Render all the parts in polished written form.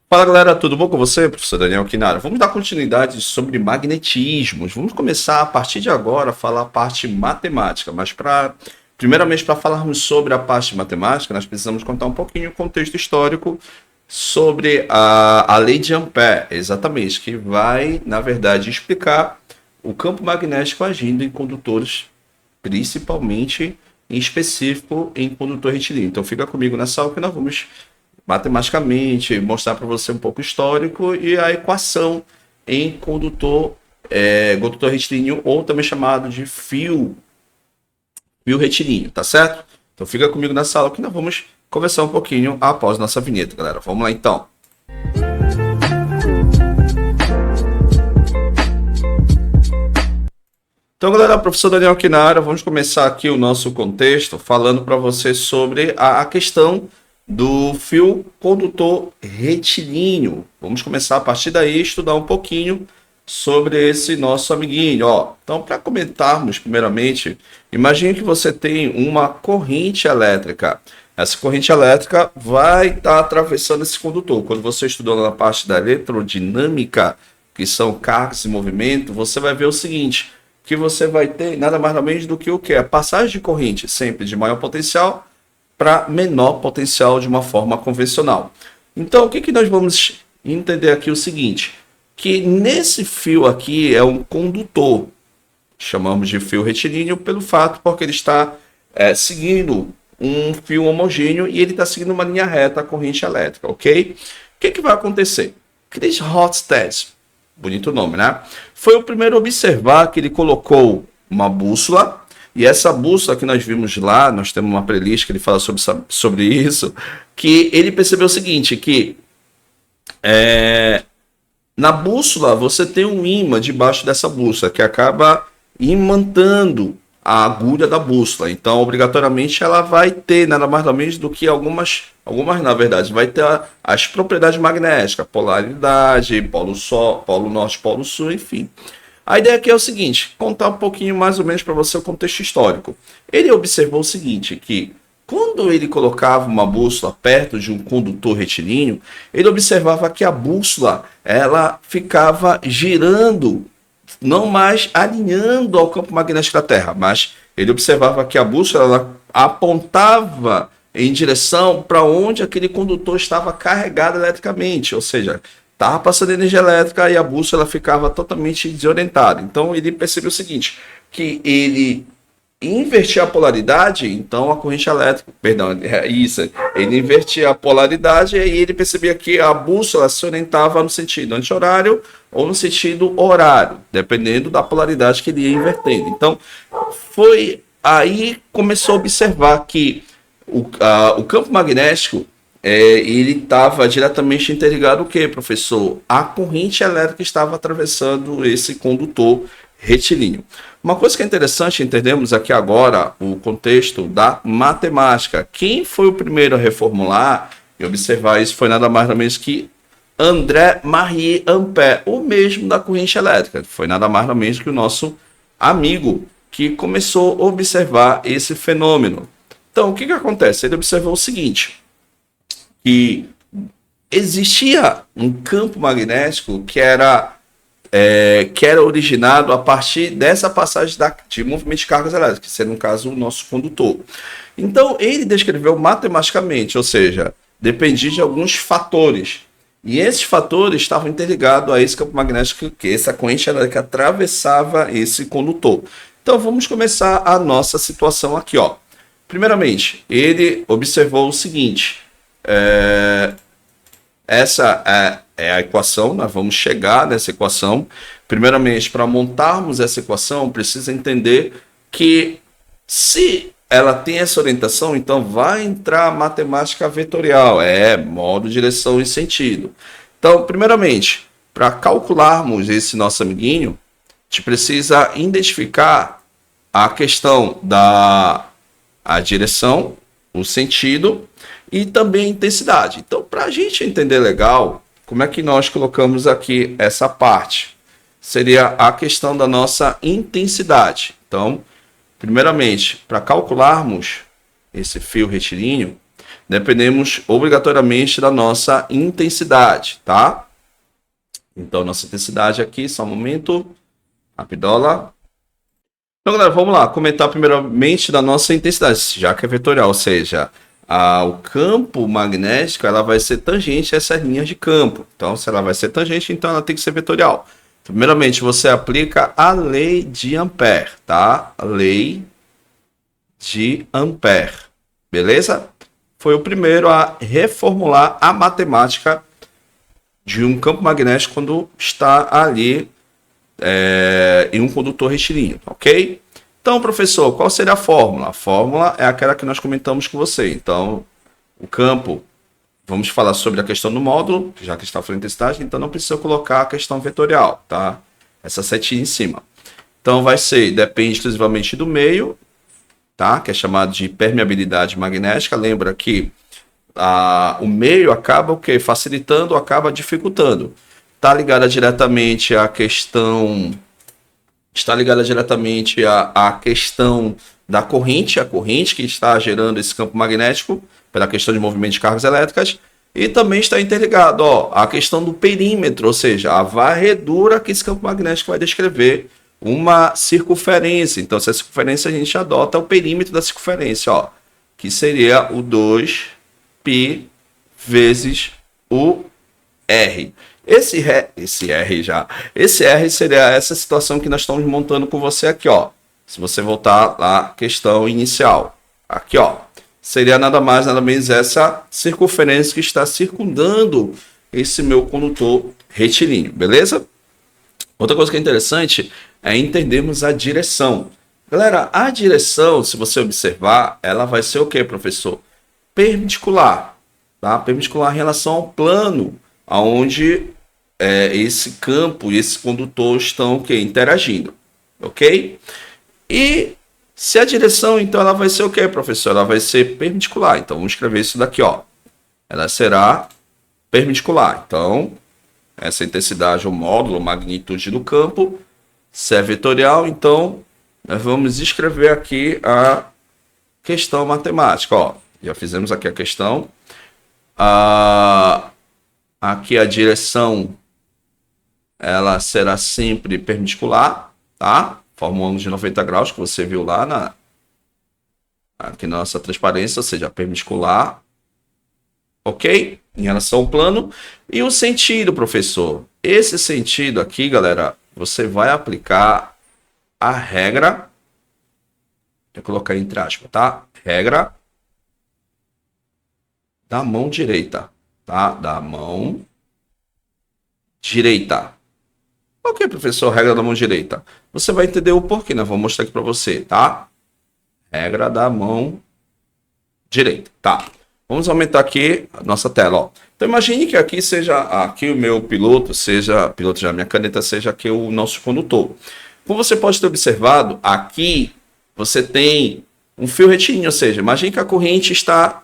Fala galera, tudo bom com você? Professor Daniel Quinara. Vamos dar continuidade sobre magnetismos. Vamos começar a partir de agora a falar a parte matemática, mas primeiramente para falarmos sobre a parte matemática, nós precisamos contar um pouquinho o contexto histórico sobre a lei de Ampère, exatamente, que vai, na verdade, explicar o campo magnético agindo em condutores, principalmente em específico em condutor retilíneo. Então fica comigo nessa aula que nós vamos matematicamente, mostrar para você um pouco histórico e a equação em condutor retilíneo, ou também chamado de fio retilíneo, tá certo? Então fica comigo nessa aula que nós vamos conversar um pouquinho após nossa vinheta, galera. Vamos lá então. Então, galera, professor Daniel Quinara, vamos começar aqui o nosso contexto falando para você sobre a questão do fio condutor retilíneo. Vamos começar a partir daí estudar um pouquinho sobre esse nosso amiguinho, ó. Então, para comentarmos primeiramente, imagine que você tem uma corrente elétrica. Essa corrente elétrica vai estar atravessando esse condutor. Quando você estudou na parte da eletrodinâmica, que são cargas e movimento, você vai ver o seguinte, que você vai ter nada mais nada menos do que o que? A passagem de corrente sempre de maior potencial para menor potencial de uma forma convencional. Então, o que nós vamos entender aqui? O seguinte, que nesse fio aqui é um condutor, chamamos de fio retilíneo pelo fato porque ele está seguindo um fio homogêneo e ele está seguindo uma linha reta a corrente elétrica, ok? O que vai acontecer? Chris Horsted, bonito nome, né? Foi o primeiro a observar que ele colocou uma bússola. E essa bússola que nós vimos lá, nós temos uma playlist que ele fala sobre isso, que ele percebeu o seguinte, que na bússola você tem um ímã debaixo dessa bússola, que acaba imantando a agulha da bússola. Então, obrigatoriamente, ela vai ter nada mais nada menos do que algumas na verdade, vai ter as propriedades magnéticas, polaridade, polo norte, polo sul, enfim. A ideia aqui é o seguinte, contar um pouquinho mais ou menos para você o contexto histórico. Ele observou o seguinte, que quando ele colocava uma bússola perto de um condutor retilíneo, ele observava que a bússola ela ficava girando, não mais alinhando ao campo magnético da Terra, mas ele observava que a bússola ela apontava em direção para onde aquele condutor estava carregado eletricamente, ou seja, estava passando energia elétrica e a bússola ficava totalmente desorientada. Então ele percebeu o seguinte, que ele invertia a polaridade, então a corrente elétrica, ele invertia a polaridade e ele percebia que a bússola se orientava no sentido anti-horário ou no sentido horário, dependendo da polaridade que ele ia invertendo. Então foi aí começou a observar que o campo magnético ele estava diretamente interligado o que, professor? A corrente elétrica estava atravessando esse condutor retilíneo. Uma coisa que é interessante entendermos aqui agora o contexto da matemática. Quem foi o primeiro a reformular e observar isso foi nada mais nada menos que André-Marie Ampère, o mesmo da corrente elétrica. Foi nada mais nada menos que o nosso amigo que começou a observar esse fenômeno. Então, o que acontece? Ele observou o seguinte, que existia um campo magnético que era originado a partir dessa passagem de movimento de cargas elétricas, que seria, no caso, o nosso condutor. Então, ele descreveu matematicamente, ou seja, dependia de alguns fatores. E esses fatores estavam interligados a esse campo magnético que essa corrente elétrica atravessava esse condutor. Então, vamos começar a nossa situação aqui, ó. Primeiramente, ele observou o seguinte, essa é a equação, nós vamos chegar nessa equação. Primeiramente, para montarmos essa equação, precisa entender que se ela tem essa orientação, então vai entrar a matemática vetorial, modo, direção e sentido. Então, primeiramente, para calcularmos esse nosso amiguinho, a gente precisa identificar a questão da direção, o sentido e também a intensidade. Então, para a gente entender legal, como é que nós colocamos aqui essa parte? Seria a questão da nossa intensidade. Então, primeiramente, para calcularmos esse fio retilíneo, dependemos obrigatoriamente da nossa intensidade, tá? Então, nossa intensidade aqui, só um momento, rapidola. Então, galera, vamos lá, comentar primeiramente da nossa intensidade, já que é vetorial, ou seja, o campo magnético ela vai ser tangente a essas linhas de campo. Então, se ela vai ser tangente, então ela tem que ser vetorial. Primeiramente, você aplica a lei de Ampère, tá? A lei de Ampère, beleza? Foi o primeiro a reformular a matemática de um campo magnético quando está ali em um condutor retilíneo, ok? Então, professor, qual seria a fórmula? A fórmula é aquela que nós comentamos com você. Então, o campo, vamos falar sobre a questão do módulo, já que está falando de intensidade, então não precisa colocar a questão vetorial, tá? Essa setinha em cima. Então, vai ser, depende exclusivamente do meio, tá? Que é chamado de permeabilidade magnética. Lembra que o meio acaba o quê? Facilitando, acaba dificultando. Está ligada diretamente à questão... Está ligada diretamente à questão da corrente, a corrente que está gerando esse campo magnético, pela questão de movimento de cargas elétricas, e também está interligado à questão do perímetro, ou seja, a varredura que esse campo magnético vai descrever uma circunferência. Então, essa circunferência a gente adota o perímetro da circunferência, ó, que seria o 2π vezes o R. Esse R seria essa situação que nós estamos montando com você aqui, ó. Se você voltar lá, questão inicial. Aqui, ó. Seria nada mais, nada menos essa circunferência que está circundando esse meu condutor retilíneo, beleza? Outra coisa que é interessante é entendermos a direção. Galera, a direção, se você observar, ela vai ser o quê, professor? Perpendicular, tá? Perpendicular em relação ao plano aonde esse campo e esse condutor estão interagindo, ok? E se a direção, então, ela vai ser o que, professor? Ela vai ser perpendicular. Então, vamos escrever isso daqui, ó. Ela será perpendicular. Então, essa intensidade, o módulo, magnitude do campo, se é vetorial, então, nós vamos escrever aqui a questão matemática, ó. Já fizemos aqui a questão. Aqui a direção ela será sempre perpendicular, tá? Forma um ângulo de 90 graus que você viu lá aqui na nossa transparência, ou seja, perpendicular, ok? Em relação ao plano. E o sentido, professor? Esse sentido aqui, galera, você vai aplicar a regra, vou colocar entre aspas, tá? Regra da mão direita, tá? Da mão direita. Ok, professor, regra da mão direita. Você vai entender o porquê, né? Vou mostrar aqui para você, tá? Regra da mão direita, tá? Vamos aumentar aqui a nossa tela, ó. Então imagine que aqui seja, aqui o meu piloto, já minha caneta, seja aqui o nosso condutor. Como você pode ter observado, aqui você tem um fio retilíneo, ou seja, imagine que a corrente está,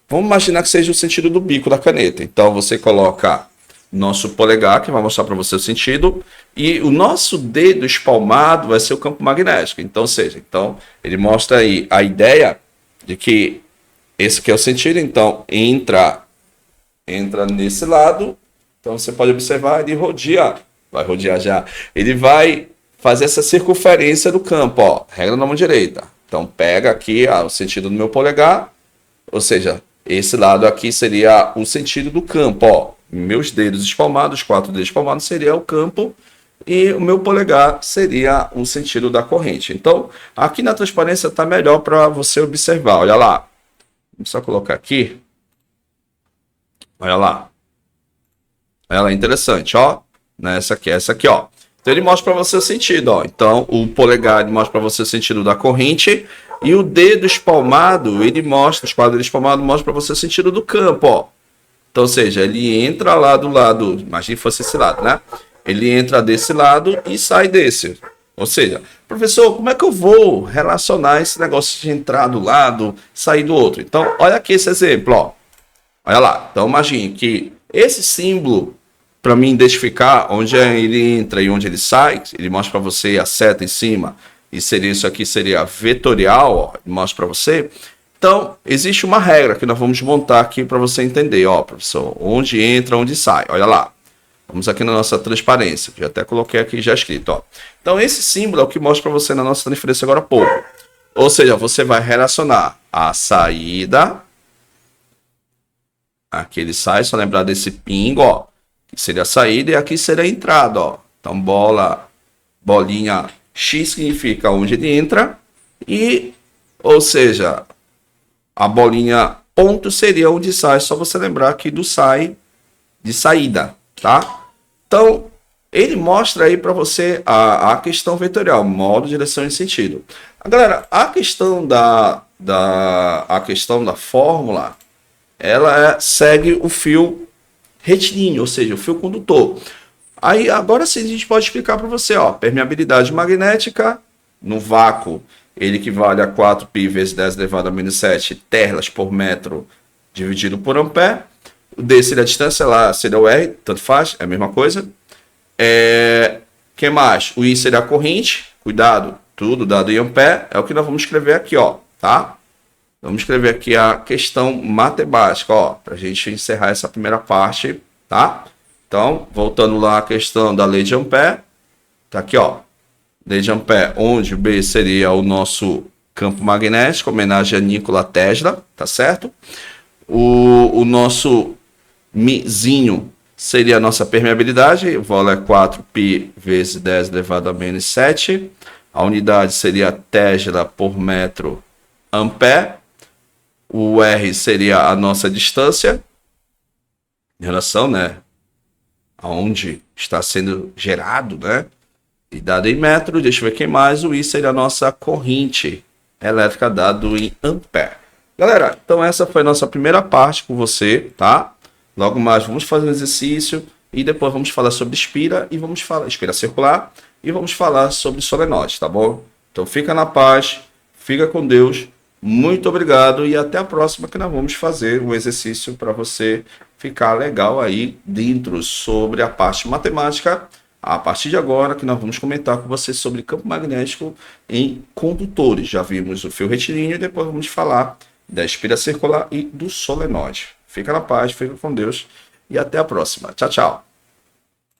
vamos imaginar que seja o sentido do bico da caneta. Então você coloca nosso polegar, que vai mostrar para você o sentido, e o nosso dedo espalmado vai ser o campo magnético. Então, ou seja, ele mostra aí a ideia de que esse aqui é o sentido, então entra nesse lado, então você pode observar, ele vai rodear já, ele vai fazer essa circunferência do campo, ó, regra na mão direita. Então pega aqui o sentido do meu polegar, ou seja, esse lado aqui seria o sentido do campo, ó. Meus dedos espalmados, 4 dedos espalmados, seria o campo, e o meu polegar seria o sentido da corrente. Então, aqui na transparência está melhor para você observar. Olha lá. Vamos só colocar aqui. Olha lá. Olha lá, interessante, ó. Essa aqui, ó. Então, ele mostra para você o sentido, ó. Então, o polegar ele mostra para você o sentido da corrente, e o dedo espalmado, ele mostra, os 4 dedos espalmados mostra para você o sentido do campo, ó. Então, ou seja, ele entra lá do lado, imagine que fosse esse lado, né? Ele entra desse lado e sai desse. Ou seja, professor, como é que eu vou relacionar esse negócio de entrar do lado, sair do outro? Então, olha aqui esse exemplo, ó. Olha lá. Então, imagine que esse símbolo, para mim identificar onde ele entra e onde ele sai, ele mostra para você a seta em cima, e seria isso aqui, seria vetorial, ó, ele mostra para você. Então, existe uma regra que nós vamos montar aqui para você entender, ó, professor, onde entra, onde sai. Olha lá. Vamos aqui na nossa transparência, já até coloquei aqui já escrito, ó. Então, esse símbolo é o que mostra para você na nossa transferência agora há pouco. Ou seja, você vai relacionar a saída, aqui ele sai, só lembrar desse pingo, ó, que seria a saída, e aqui seria a entrada, ó. Então, bolinha X significa onde ele entra, e, ou seja, a bolinha ponto seria onde sai, só você lembrar aqui do sai de saída, tá? Então, ele mostra aí para você a questão vetorial, modo, direção e sentido. Galera, a questão a questão da fórmula, ela segue o fio retilíneo, ou seja, o fio condutor. Aí, agora sim, a gente pode explicar para você, ó, permeabilidade magnética no vácuo, ele equivale a 4π vezes 10 elevado a menos 7 terras por metro dividido por ampere. O D seria a distância, lá seria o R, tanto faz, é a mesma coisa. Que mais? O I seria a corrente, cuidado, tudo dado em ampere, é o que nós vamos escrever aqui, ó, tá? Vamos escrever aqui a questão matemática, ó, para a gente encerrar essa primeira parte, tá? Então, voltando lá à questão da lei de Ampère, tá aqui, ó, lei de Ampère, onde o B seria o nosso campo magnético, homenagem a Nikola Tesla, tá certo? O nosso Mizinho seria a nossa permeabilidade, o valor é 4π vezes 10 elevado a menos 7. A unidade seria Tesla por metro ampere. O R seria a nossa distância em relação, né, aonde está sendo gerado, né, e dado em metro. Deixa eu ver quem mais. O I seria a nossa corrente elétrica dado em ampere. Galera, então essa foi a nossa primeira parte com você, tá? Logo mais vamos fazer um exercício e depois vamos falar sobre espira e vamos falar espira circular e vamos falar sobre solenoide, tá bom? Então fica na paz, fica com Deus, muito obrigado e até a próxima que nós vamos fazer um exercício para você ficar legal aí dentro sobre a parte matemática. A partir de agora que nós vamos comentar com você sobre campo magnético em condutores. Já vimos o fio retilíneo e depois vamos falar da espira circular e do solenoide. Fica na paz, fica com Deus e até a próxima. Tchau, tchau.